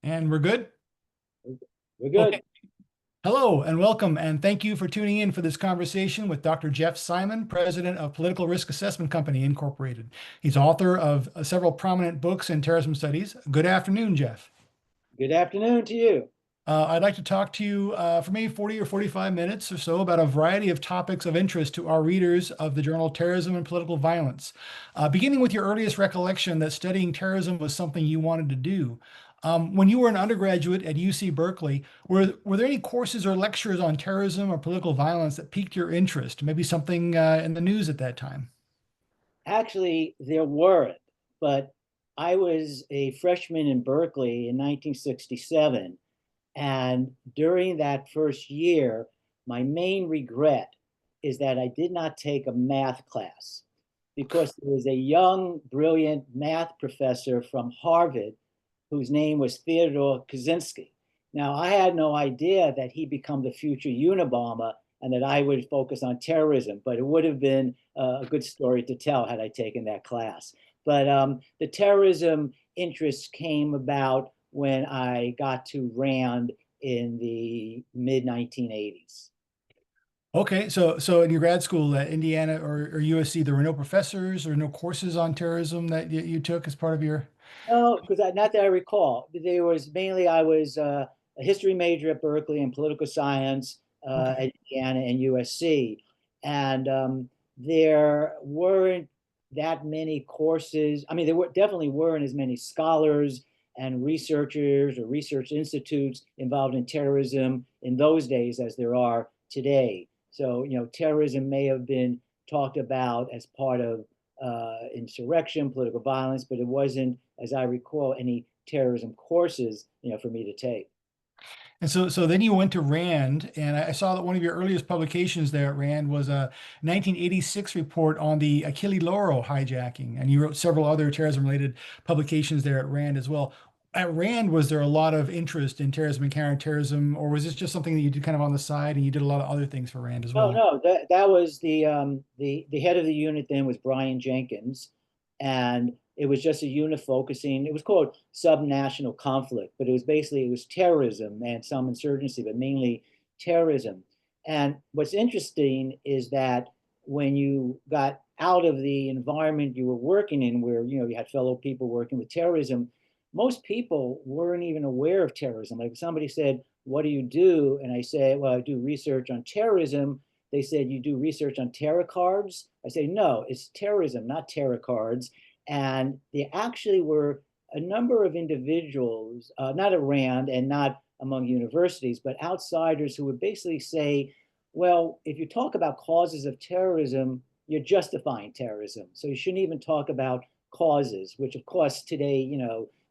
And we're good? We're Okay. good. Hello and welcome, and thank you for tuning in for this conversation with Dr. Jeff Simon, president of Political Risk Assessment Company, Incorporated. He's author of several prominent books in terrorism studies. Good afternoon, Jeff. Good afternoon to you. I'd like to talk to you for maybe 40 or 45 minutes or so about a variety of topics of interest to our readers of the journal Terrorism and Political Violence. Beginning with your earliest recollection that studying terrorism was something you wanted to do. When you were an undergraduate at UC Berkeley, were there any courses or lectures on terrorism or political violence that piqued your interest? Maybe something in the news at that time? Actually, there weren't, but I was a freshman in Berkeley in 1967. And during that first year, my main regret is that I did not take a math class because there was a young, brilliant math professor from Harvard whose name was Theodore Kaczynski. Now, I had no idea that he'd become the future Unabomber and that I would focus on terrorism, but it would have been a good story to tell had I taken that class. But the terrorism interest came about when I got to Rand in the mid 1980s. Okay, so in your grad school at Indiana or USC, there were no professors or no courses on terrorism that you took as part of your. No, because not that I recall. There was mainly I was a history major at Berkeley and political science Okay. at Indiana and USC, and there weren't that many courses. I mean, there definitely weren't as many scholars and researchers or research institutes involved in terrorism in those days as there are today. So, terrorism may have been talked about as part of insurrection, political violence, but it wasn't, as I recall, any terrorism courses, for me to take. And so then you went to Rand, and I saw that one of your earliest publications there at Rand was a 1986 report on the Achille Lauro hijacking, and you wrote several other terrorism-related publications there at Rand as well. At Rand, was there a lot of interest in terrorism and counterterrorism, or was this just something that you did kind of on the side, and you did a lot of other things for Rand as Oh well? no, that was the head of the unit then was Brian Jenkins, and it was just a unit focusing. It was called subnational conflict, but it was terrorism and some insurgency, but mainly terrorism. And what's interesting is that when you got out of the environment you were working in, where you had fellow people working with terrorism, most people weren't even aware of terrorism. Like if somebody said, "What do you do?" and I say, "Well, I do research on terrorism." They said, "You do research on tarot cards?" I say, "No, it's terrorism, not tarot cards." And there actually were a number of individuals, not around and not among universities, but outsiders who would basically say, well, if you talk about causes of terrorism, you're justifying terrorism. So you shouldn't even talk about causes, which of course today,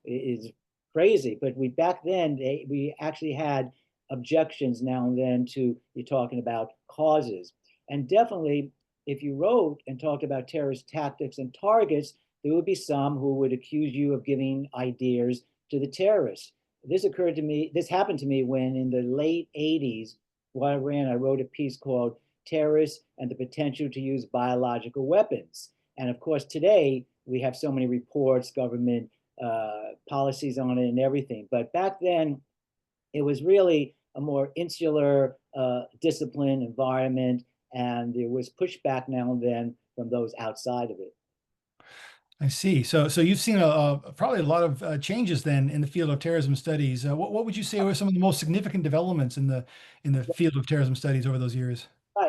is crazy. But back then we actually had objections now and then to you talking about causes. And definitely, if you wrote and talked about terrorist tactics and targets, there would be some who would accuse you of giving ideas to the terrorists. This happened to me when in the late 80s, while I wrote a piece called Terrorists and the Potential to Use Biological Weapons. And of course, today we have so many reports, government policies on it, and everything. But back then, it was really a more insular discipline environment, and there was pushback now and then from those outside of it. I see. So you've seen probably a lot of changes then in the field of terrorism studies. What would you say were some of the most significant developments in the field of terrorism studies over those years?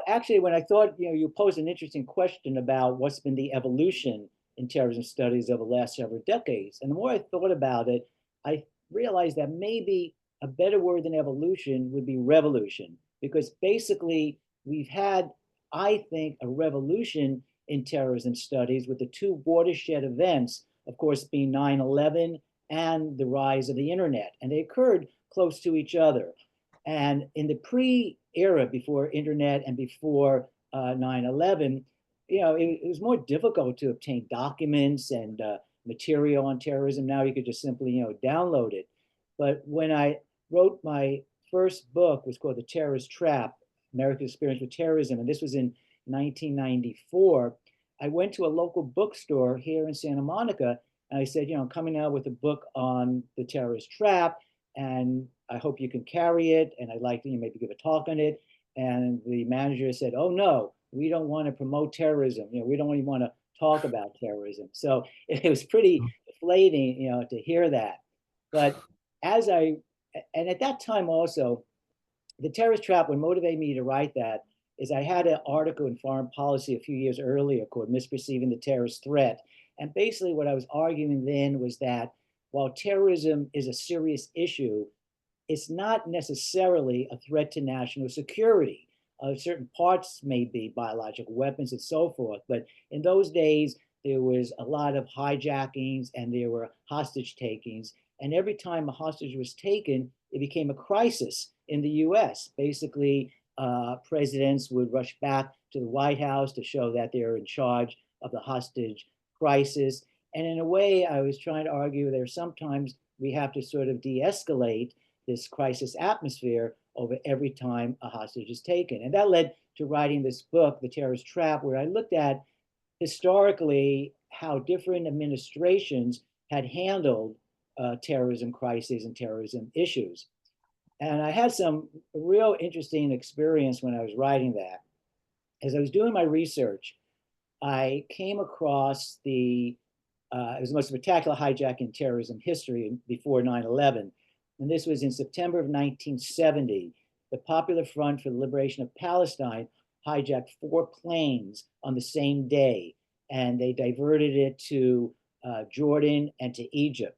Actually, when I thought, you posed an interesting question about what's been the evolution in terrorism studies over the last several decades. And the more I thought about it, I realized that maybe a better word than evolution would be revolution, because basically we've had, I think, a revolution in terrorism studies with the two watershed events, of course, being 9/11 and the rise of the internet. And they occurred close to each other. And in the pre-era before internet and before 9/11, it was more difficult to obtain documents and material on terrorism. Now you could just simply, download it. But when I wrote my first book, was called The Terrorist Trap, America's Experience with Terrorism, and this was in 1994, I went to a local bookstore here in Santa Monica, and I said, I'm coming out with a book on the terrorist trap, and I hope you can carry it, and I'd like to maybe give a talk on it. And the manager said, oh no, we don't want to promote terrorism. We don't even want to talk about terrorism. So it was pretty deflating, to hear that. But as I, and at that time also, the terrorist trap, what motivated me to write that is I had an article in Foreign Policy a few years earlier called Misperceiving the Terrorist Threat. And basically what I was arguing then was that while terrorism is a serious issue, it's not necessarily a threat to national security. Certain parts may be biological weapons and so forth, but in those days, there was a lot of hijackings and there were hostage takings. And every time a hostage was taken, it became a crisis in the US. Basically, presidents would rush back to the White House to show that they're in charge of the hostage crisis. And in a way, I was trying to argue there sometimes we have to sort of de escalate this crisis atmosphere over every time a hostage is taken. And that led to writing this book, The Terrorist Trap, where I looked at historically how different administrations had handled terrorism crises and terrorism issues. And I had some real interesting experience when I was writing that. As I was doing my research, I came across it was the most spectacular hijacking in terrorism history before 9/11. And this was in September of 1970. The Popular Front for the Liberation of Palestine hijacked 4 planes on the same day, and they diverted it to Jordan and to Egypt.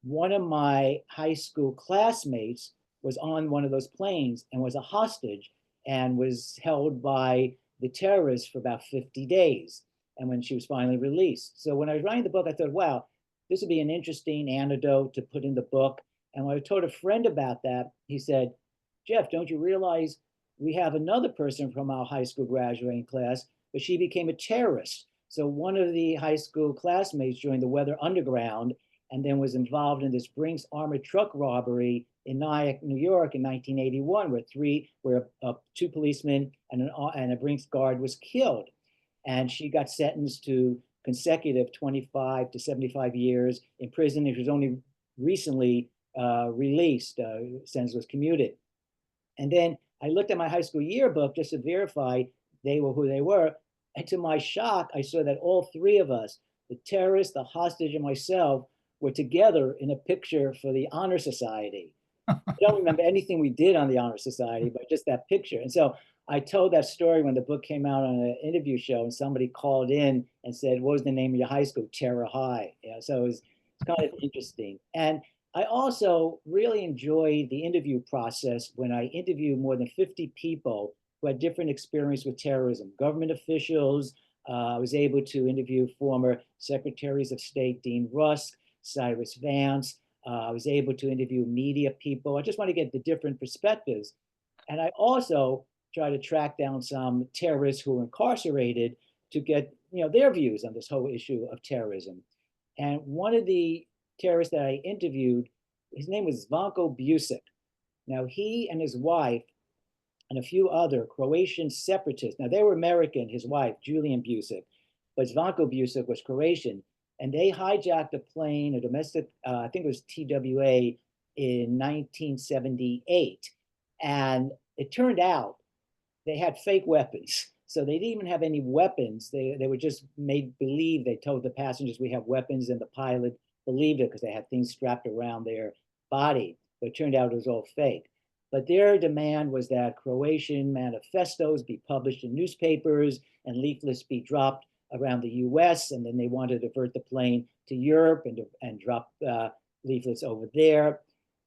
One of my high school classmates was on one of those planes and was a hostage and was held by the terrorists for about 50 days. And when she was finally released. So when I was writing the book, I thought, wow, this would be an interesting anecdote to put in the book. And when I told a friend about that, he said, Jeff, don't you realize we have another person from our high school graduating class, but she became a terrorist. So one of the high school classmates joined the Weather Underground and then was involved in this Brinks armored truck robbery in Nyack, New York in 1981, where 2 policemen and a Brinks guard was killed. And she got sentenced to consecutive 25 to 75 years in prison. She was only recently released, sentence was commuted. And then I looked at my high school yearbook just to verify they were who they were. And to my shock, I saw that all 3 of us, the terrorist, the hostage, and myself, were together in a picture for the Honor Society. I don't remember anything we did on the Honor Society, but just that picture. And so I told that story when the book came out on an interview show, and somebody called in and said, what was the name of your high school? Terror High. So it's kind of interesting. And I also really enjoyed the interview process when I interviewed more than 50 people who had different experience with terrorism, government officials. I was able to interview former secretaries of state, Dean Rusk, Cyrus Vance. I was able to interview media people. I just want to get the different perspectives. And I also try to track down some terrorists who were incarcerated to get their views on this whole issue of terrorism. And one of the terrorists that I interviewed, his name was Zvonko Busic. Now he and his wife and a few other Croatian separatists, now they were American, his wife, Julian Busic, but Zvonko Busic was Croatian. And they hijacked a plane, a domestic, I think it was TWA, in 1978. And it turned out they had fake weapons. So they didn't even have any weapons. They were just made believe. They told the passengers we have weapons, and the pilot believed it because they had things strapped around their body. But it turned out it was all fake. But their demand was that Croatian manifestos be published in newspapers and leaflets be dropped around the US. And then they wanted to divert the plane to Europe and drop leaflets over there.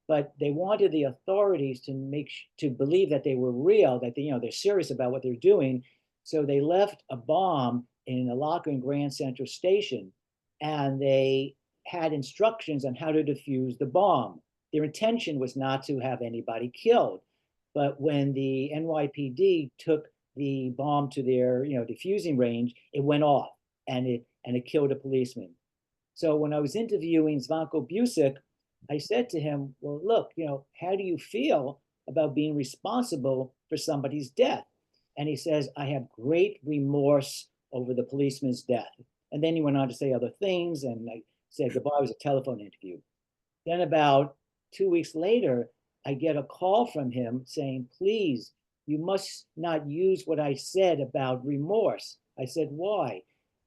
But they wanted the authorities to believe that they were real, that they're serious about what they're doing. So they left a bomb in a locker in Grand Central Station, and they had instructions on how to defuse the bomb. Their intention was not to have anybody killed. But when the NYPD took the bomb to their diffusing range, it went off and it killed a policeman. So when I was interviewing Zvonko Busic, I said to him, well, look, how do you feel about being responsible for somebody's death? And he says, I have great remorse over the policeman's death. And then he went on to say other things, and I said goodbye. It was a telephone interview. Then about 2 weeks later, I get a call from him saying, please, you must not use what I said about remorse. I said, why?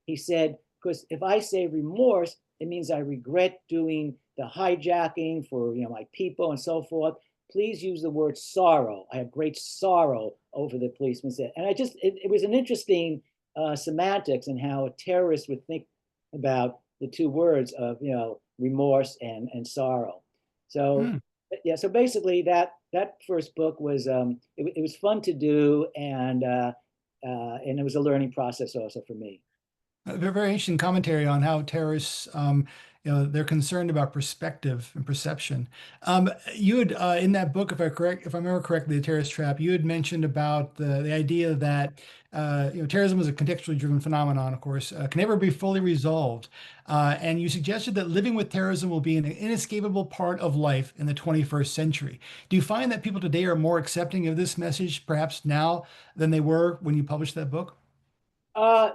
He said, because if I say remorse, it means I regret doing the hijacking for my people and so forth. Please use the word sorrow. I have great sorrow over the policeman said. And it was an interesting semantics and how a terrorist would think about the two words of remorse and sorrow. So Hmm. yeah, so basically that first book was it was fun to do, and it was a learning process also for me. Very, very interesting commentary on how terrorists, they're concerned about perspective and perception. You had in that book, if I remember correctly, the terrorist trap, you had mentioned about the idea that terrorism is a contextually driven phenomenon, of course, can never be fully resolved, and you suggested that living with terrorism will be an inescapable part of life in the 21st century. Do you find that people today are more accepting of this message, perhaps now, than they were when you published that book?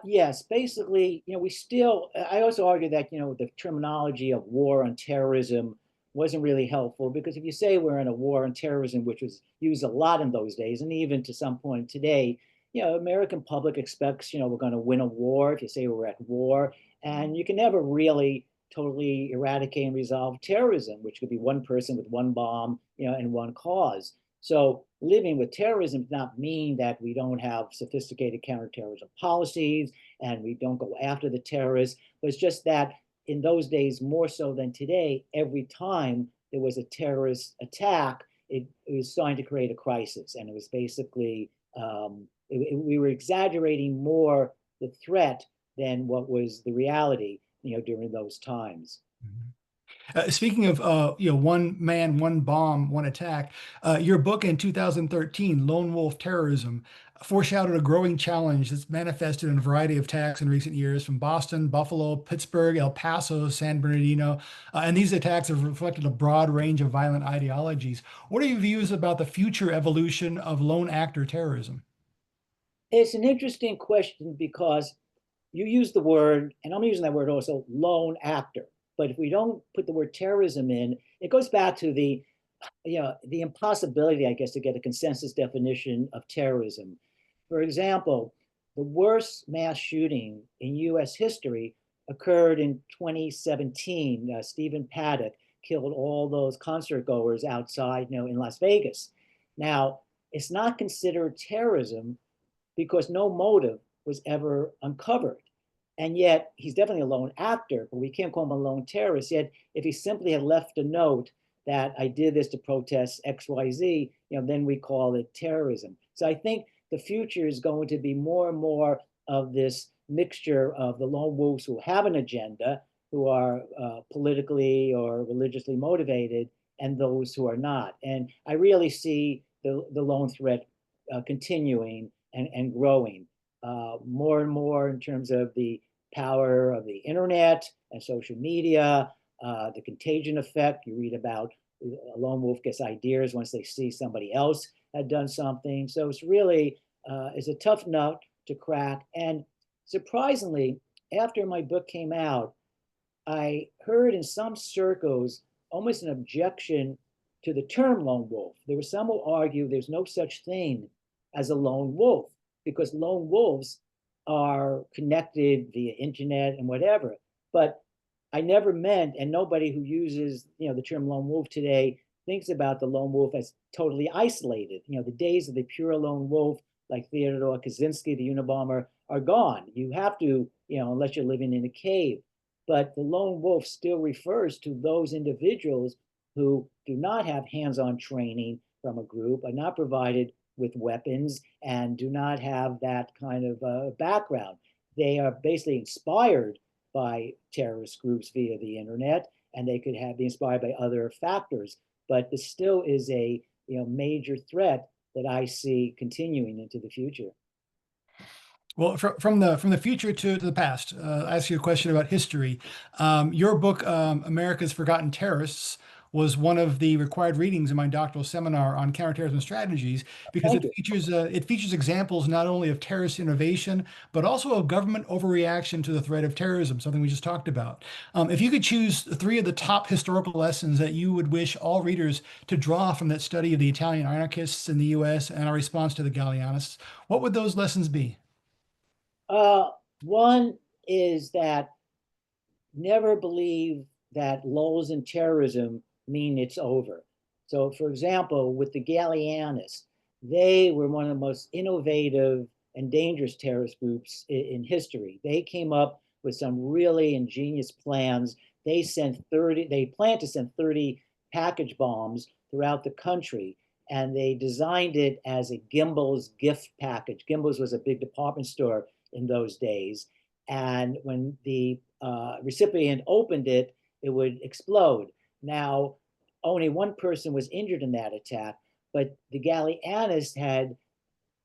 Yes, basically, I also argue that, the terminology of war on terrorism wasn't really helpful because if you say we're in a war on terrorism, which was used a lot in those days, and even to some point today, American public expects, we're going to win a war if you say we're at war, and you can never really totally eradicate and resolve terrorism, which could be one person with one bomb, and one cause. So living with terrorism does not mean that we don't have sophisticated counterterrorism policies and we don't go after the terrorists, but it's just that in those days, more so than today, every time there was a terrorist attack, it was starting to create a crisis. And it was basically, we were exaggerating more the threat than what was the reality, during those times. Speaking of, one man, one bomb, one attack, your book in 2013, Lone Wolf Terrorism, foreshadowed a growing challenge that's manifested in a variety of attacks in recent years from Boston, Buffalo, Pittsburgh, El Paso, San Bernardino. And these attacks have reflected a broad range of violent ideologies. What are your views about the future evolution of lone actor terrorism? It's an interesting question because you use the word, and I'm using that word also, lone actor. But if we don't put the word terrorism in, it goes back to the impossibility, I guess, to get a consensus definition of terrorism. For example, the worst mass shooting in U.S. history occurred in 2017. Stephen Paddock killed all those concert goers outside, in Las Vegas. Now, it's not considered terrorism because no motive was ever uncovered. And yet, he's definitely a lone actor, but we can't call him a lone terrorist. Yet, if he simply had left a note that I did this to protest XYZ, then we call it terrorism. So I think the future is going to be more and more of this mixture of the lone wolves who have an agenda, who are politically or religiously motivated, and those who are not. And I really see the lone threat continuing and growing more and more in terms of the power of the internet and social media, the contagion effect. You read about a lone wolf gets ideas once they see somebody else had done something. So it's a tough nut to crack. And surprisingly, after my book came out, I heard in some circles almost an objection to the term lone wolf. There were some who argue there's no such thing as a lone wolf because lone wolves are connected via internet and whatever. But I never meant, and nobody who uses the term lone wolf today thinks about the lone wolf as totally isolated. The days of the pure lone wolf, like Theodore Kaczynski, the Unabomber, are gone. You have to, unless you're living in a cave. But the lone wolf still refers to those individuals who do not have hands-on training from a group, are not provided with weapons, and do not have that kind of background. They are basically inspired by terrorist groups via the internet, and they could be inspired by other factors. But this still is a major threat that I see continuing into the future. Well, from the future to the past, I ask you a question about history. Your book, America's Forgotten Terrorists, was one of the required readings in my doctoral seminar on counterterrorism strategies because Thank you. it features examples not only of terrorist innovation but also of government overreaction to the threat of terrorism, something we just talked about. If you could choose three of the top historical lessons that you would wish all readers to draw from that study of the Italian anarchists in the U.S. and our response to the Galleanists, what would those lessons be? Uh, One is that never believe that lulls in terrorism mean it's over. So, for example, with the Galleanists, they were one of the most innovative and dangerous terrorist groups in history. They came up with some really ingenious plans. They planned to send 30 package bombs throughout the country, and they designed it as a Gimbel's gift package. Gimbel's was a big department store in those days. And when the recipient opened it, it would explode. Now, only one person was injured in that attack, but the Galleanists had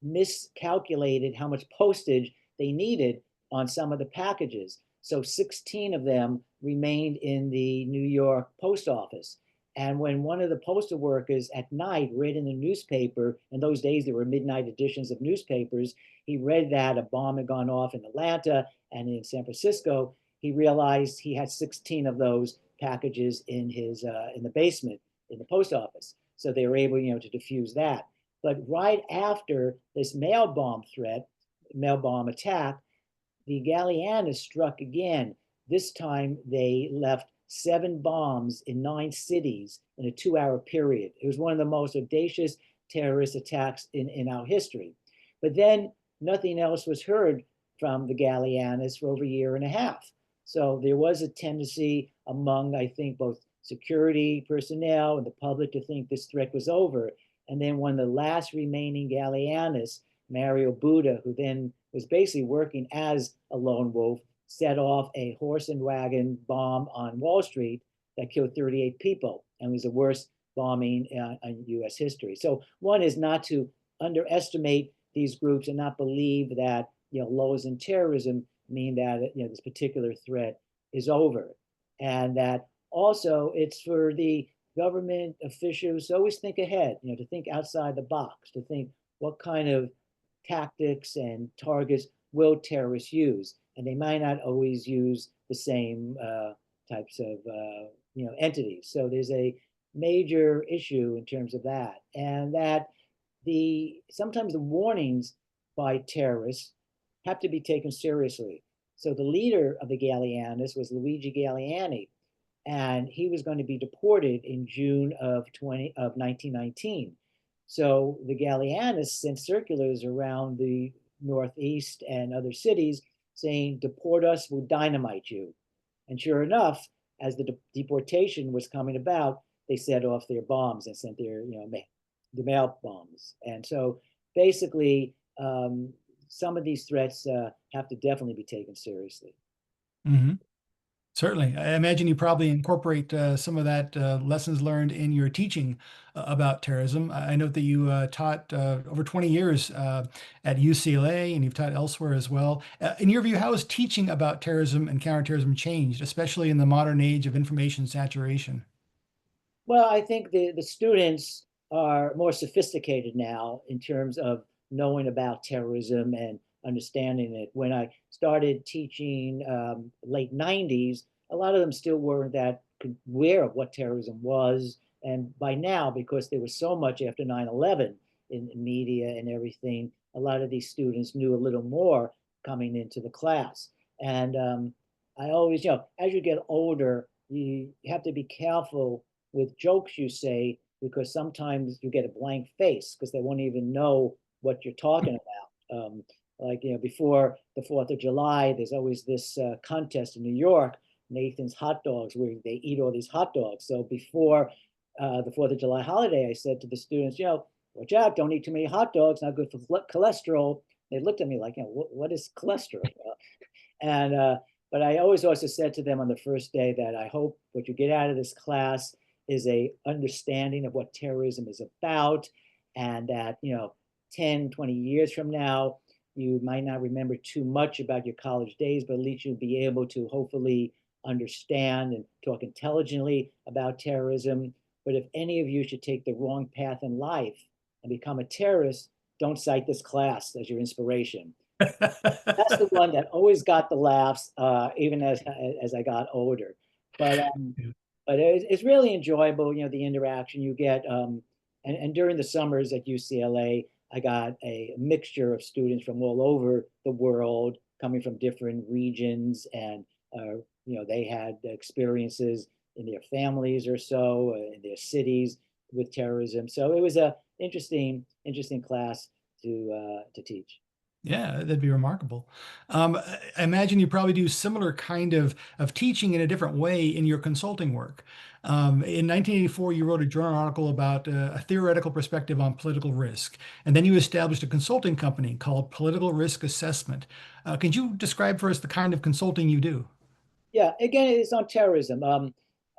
miscalculated how much postage they needed on some of the packages. So 16 of them remained in the New York post office. And when one of the postal workers at night read in the newspaper, in those days there were midnight editions of newspapers, he read that a bomb had gone off in Atlanta and in San Francisco. He realized he had 16 of those packages in the basement in the post office. So they were able, to defuse that. But right after this mail bomb attack, the Galleanists struck again. This time they left 7 bombs in 9 cities in a 2-hour period. It was one of the most audacious terrorist attacks in our history. But then nothing else was heard from the Galleanists for over a year and a half. So there was a tendency among, I think, both security personnel and the public to think this threat was over. And then one of the last remaining Galleanists, Mario Buda, who then was basically working as a lone wolf, set off a horse and wagon bomb on Wall Street that killed 38 people and was the worst bombing in US history. So one is not to underestimate these groups and not believe that lows in terrorism mean that this particular threat is over. And that also it's for the government officials to always think ahead, to think outside the box, to think what kind of tactics and targets will terrorists use, and they might not always use the same types of entities. So there's a major issue in terms of that, and that sometimes the warnings by terrorists have to be taken seriously. So the leader of the Galleanists was Luigi Galleani, and he was going to be deported in June of 1919. So the Galleanists sent circulars around the Northeast and other cities saying, "Deport us, we'll dynamite you." And sure enough, as the deportation was coming about, they set off their bombs and sent the mail bombs. And so basically, some of these threats have to definitely be taken seriously. Hmm. Certainly. I imagine you probably incorporate some of that lessons learned in your teaching about terrorism. I note that you taught over 20 years at UCLA and you've taught elsewhere as well. In your view, how has teaching about terrorism and counterterrorism changed, especially in the modern age of information saturation? Well, I think the students are more sophisticated now in terms of knowing about terrorism and understanding it. When I started teaching late 90s, a lot of them still weren't that aware of what terrorism was. And by now, because there was so much after 9/11 in media and everything, a lot of these students knew a little more coming into the class. And I always, as you get older, you have to be careful with jokes you say because sometimes you get a blank face because they won't even know what you're talking about. Like before the 4th of July, there's always this contest in New York, Nathan's Hot Dogs, where they eat all these hot dogs. So before the 4th of July holiday, I said to the students, watch out, don't eat too many hot dogs, not good for cholesterol. They looked at me like, what is cholesterol? And but I always also said to them on the first day that I hope what you get out of this class is a understanding of what terrorism is about, and that 10, 20 years from now, you might not remember too much about your college days, but at least you'll be able to hopefully understand and talk intelligently about terrorism. but if any of you should take the wrong path in life and become a terrorist, don't cite this class as your inspiration. That's the one that always got the laughs, even as I got older. But it's really enjoyable, the interaction you get. And during the summers at UCLA, I got a mixture of students from all over the world, coming from different regions, and they had experiences in their families or so, in their cities with terrorism. So it was a interesting class to teach. Yeah, that'd be remarkable. I imagine you probably do similar kind of teaching in a different way in your consulting work. In 1984, you wrote a journal article about a theoretical perspective on political risk, and then you established a consulting company called Political Risk Assessment. Could you describe for us the kind of consulting you do? Yeah, again, it's on terrorism.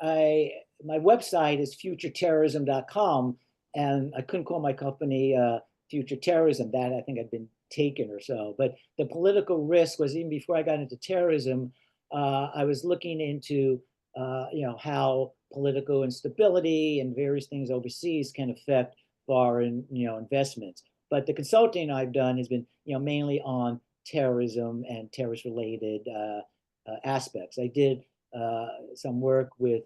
I My website is futureterrorism.com, and I couldn't call my company Future Terrorism. That I think had been taken or so. But the political risk was even before I got into terrorism. I was looking into how political instability and various things overseas can affect foreign investments. But the consulting I've done has been mainly on terrorism and terrorist related aspects. I did some work with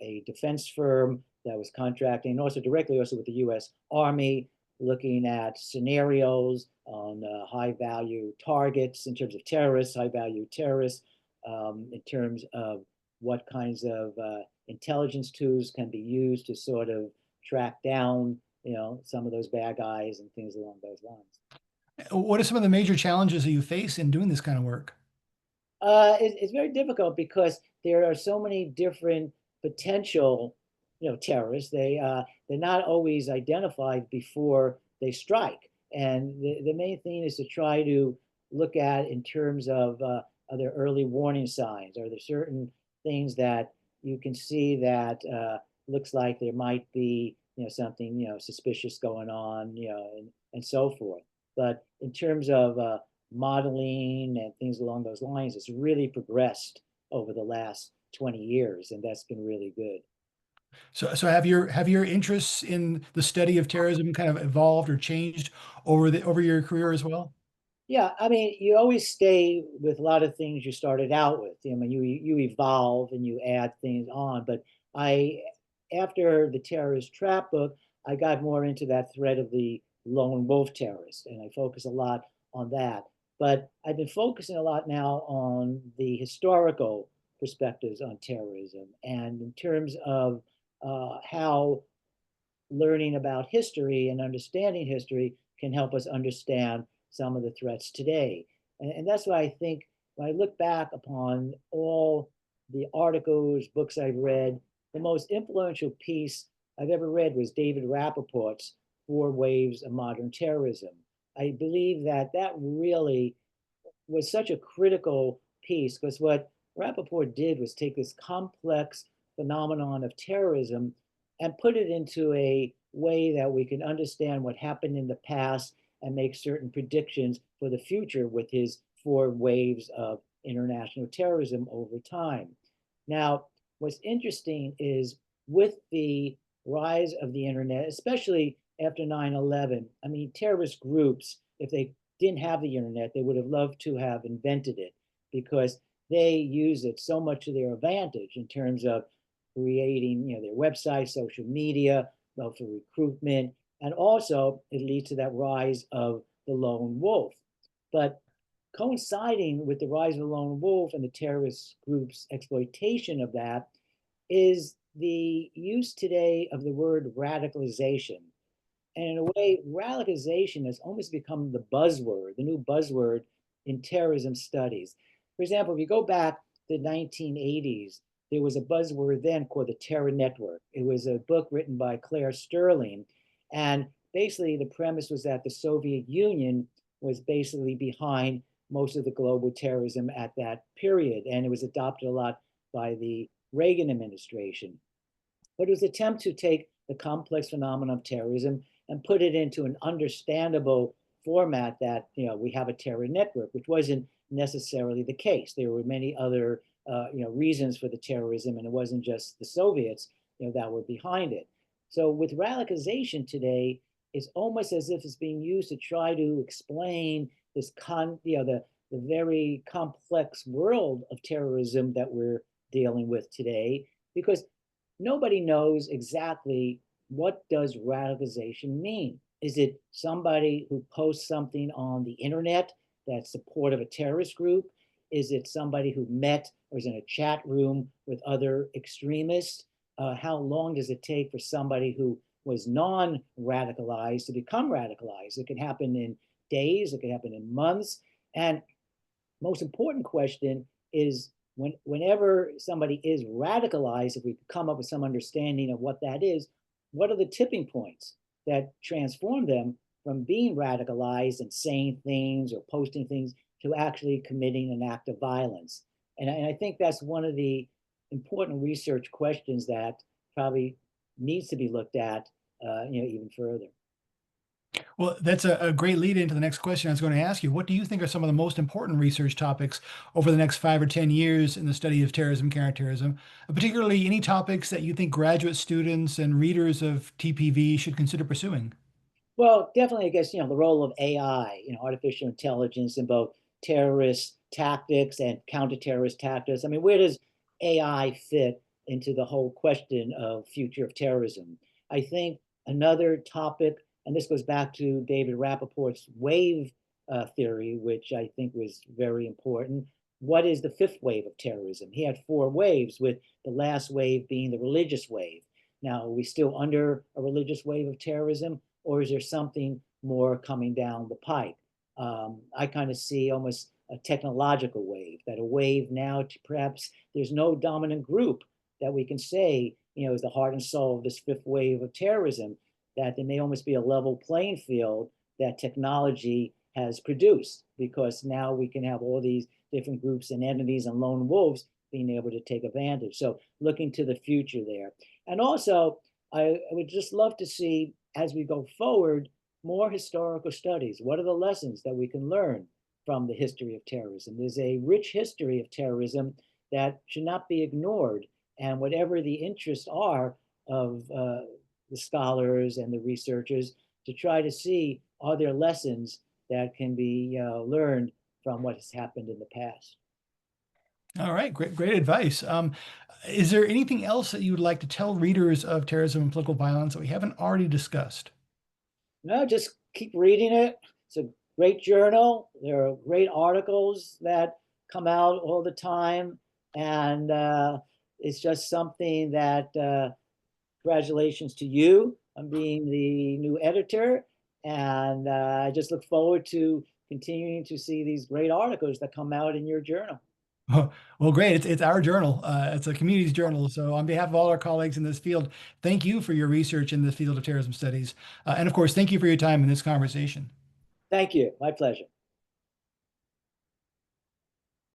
a defense firm that was contracting, and also directly also with the U.S. Army, looking at scenarios on high value targets in terms of terrorists, high value terrorists, in terms of what kinds of intelligence tools can be used to sort of track down, some of those bad guys and things along those lines. What are some of the major challenges that you face in doing this kind of work? It's very difficult because there are so many different potential, terrorists. They're not always identified before they strike, and the main thing is to try to look at in terms of are there early warning signs? Are there certain things that you can see that looks like there might be something suspicious going on, and so forth. But in terms of modeling and things along those lines, it's really progressed over the last 20 years, and that's been really good. So have your interests in the study of terrorism kind of evolved or changed over your career as well? Yeah, I mean, you always stay with a lot of things you started out with. I mean, you evolve and you add things on. But I, after the terrorist trap book, I got more into that threat of the lone wolf terrorist, and I focus a lot on that. But I've been focusing a lot now on the historical perspectives on terrorism, and in terms of how learning about history and understanding history can help us understand some of the threats today. And that's why I think when I look back upon all the articles, books I've read, the most influential piece I've ever read was David Rappaport's Four Waves of Modern Terrorism. I believe that that really was such a critical piece because what Rappaport did was take this complex phenomenon of terrorism and put it into a way that we can understand what happened in the past and make certain predictions for the future with his four waves of international terrorism over time. Now, what's interesting is with the rise of the internet, especially after 9/11, I mean, terrorist groups, if they didn't have the internet, they would have loved to have invented it because they use it so much to their advantage in terms of creating, their websites, social media, for recruitment, and also it leads to that rise of the lone wolf. But coinciding with the rise of the lone wolf and the terrorist groups' exploitation of that is the use today of the word radicalization. And in a way, radicalization has almost become the buzzword, the new buzzword in terrorism studies. For example, if you go back to the 1980s, there was a buzzword then called the Terror Network. It was a book written by Claire Sterling. And basically, the premise was that the Soviet Union was basically behind most of the global terrorism at that period. And it was adopted a lot by the Reagan administration. But it was an attempt to take the complex phenomenon of terrorism and put it into an understandable format that we have a terror network, which wasn't necessarily the case. There were many other reasons for the terrorism, and it wasn't just the Soviets, that were behind it. So with radicalization today, it's almost as if it's being used to try to explain this the very complex world of terrorism that we're dealing with today, because nobody knows exactly what does radicalization mean. Is it somebody who posts something on the internet that's supportive of a terrorist group? Is it somebody who met or is in a chat room with other extremists? How long does it take for somebody who was non-radicalized to become radicalized? It can happen in days, it can happen in months. And most important question is whenever somebody is radicalized, if we come up with some understanding of what that is, what are the tipping points that transform them from being radicalized and saying things or posting things to actually committing an act of violence? And I think that's one of the important research questions that probably needs to be looked at, even further. Well, that's a great lead into the next question I was going to ask you. What do you think are some of the most important research topics over the next 5 or 10 years in the study of terrorism, counterterrorism, particularly any topics that you think graduate students and readers of TPV should consider pursuing? Well, definitely, I guess, the role of AI, artificial intelligence in both terrorist tactics and counter-terrorist tactics. I mean, where does AI fit into the whole question of future of terrorism? I think another topic, and this goes back to David Rappaport's wave theory, which I think was very important. What is the fifth wave of terrorism? He had four waves, with the last wave being the religious wave. Now, are we still under a religious wave of terrorism, or is there something more coming down the pipe? I kind of see almost a technological wave, that a wave now to perhaps there's no dominant group that we can say, is the heart and soul of this fifth wave of terrorism, that there may almost be a level playing field that technology has produced, because now we can have all these different groups and entities and lone wolves being able to take advantage. So looking to the future there. And also, I would just love to see, as we go forward, more historical studies. What are the lessons that we can learn from the history of terrorism? There's a rich history of terrorism that should not be ignored. And whatever the interests are of the scholars and the researchers, to try to see, are there lessons that can be learned from what has happened in the past. All right, great advice. Is there anything else that you would like to tell readers of terrorism and political violence that we haven't already discussed? No, just keep reading it. It's a great journal. There are great articles that come out all the time. And it's just something that, congratulations to you on being the new editor. And I just look forward to continuing to see these great articles that come out in your journal. Oh, well, great. It's our journal. It's a community's journal. So, on behalf of all our colleagues in this field, thank you for your research in the field of terrorism studies. And of course, thank you for your time in this conversation. Thank you. My pleasure.